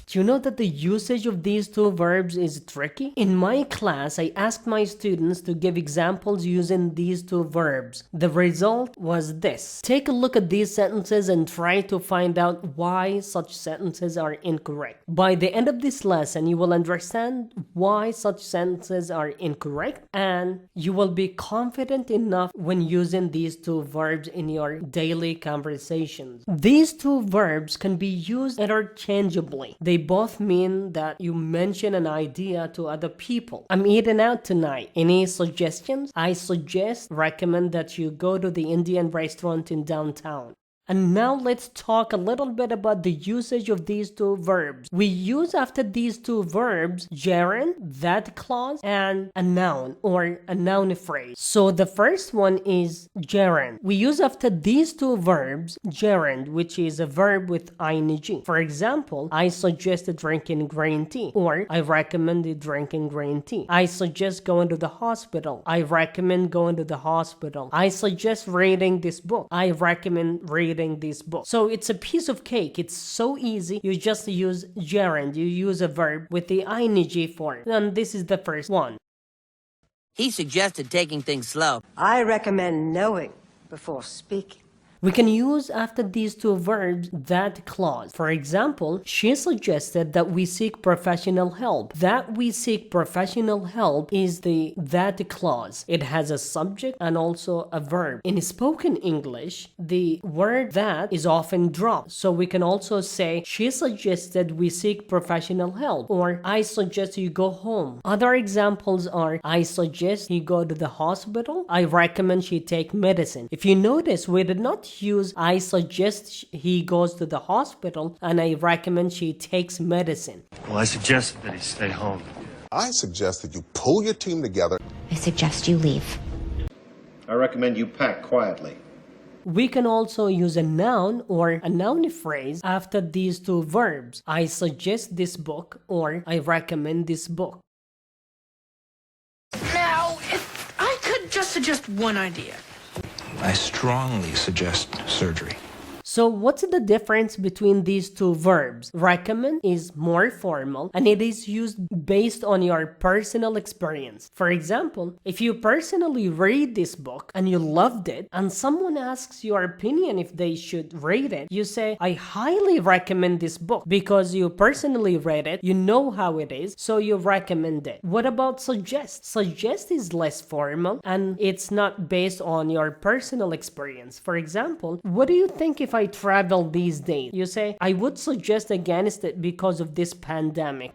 Do you know that the usage of these two verbs is tricky? In my class, I asked my students to give examples using these two verbs. The result was this. Take a look at these sentences and try to find out why such sentences are incorrect. By the end of this lesson, you will understand why such sentences are incorrect, and you will be confident enough when using these two verbs in your daily conversations. These two verbs can be used interchangeably. They both mean that you mention an idea to other people. I'm eating out tonight. Any suggestions? I recommend that you go to the Indian restaurant in downtown. And now let's talk a little bit about the usage of these two verbs. We use after these two verbs gerund, that clause, and a noun or a noun phrase. So the first one is gerund. We use after these two verbs gerund, which is a verb with ing. For example, I suggest drinking green tea, or I recommend drinking green tea. I suggest going to the hospital. I recommend going to the hospital. I suggest reading this book. I recommend reading this book. So it's a piece of cake. It's so easy. You just use gerund. You use a verb with the ing form. And this is the first one. He suggested taking things slow. I recommend knowing before speaking. We can use after these two verbs that clause. For example, she suggested that we seek professional help. That we seek professional help is the that clause. It has a subject and also a verb. In spoken English, the word that is often dropped. So we can also say, she suggested we seek professional help, or I suggest you go home. Other examples are, I suggest he go to the hospital. I recommend she take medicine. If you notice, we did not use I suggest he goes to the hospital and I recommend she takes medicine. Well, I suggested that he stay home. I suggest that you pull your team together. I suggest you leave. I recommend you pack quietly. We can also use a noun or a noun phrase after these two verbs. I suggest this book, or I recommend this book. Now, if I could just suggest one idea. I strongly suggest surgery. So what's the difference between these two verbs? Recommend is more formal and it is used based on your personal experience. For example, if you personally read this book and you loved it and someone asks your opinion if they should read it, you say, I highly recommend this book because you personally read it, you know how it is, so you recommend it. What about suggest? Suggest is less formal and it's not based on your personal experience. For example, what do you think if I travel these days? You say, I would suggest against it because of this pandemic.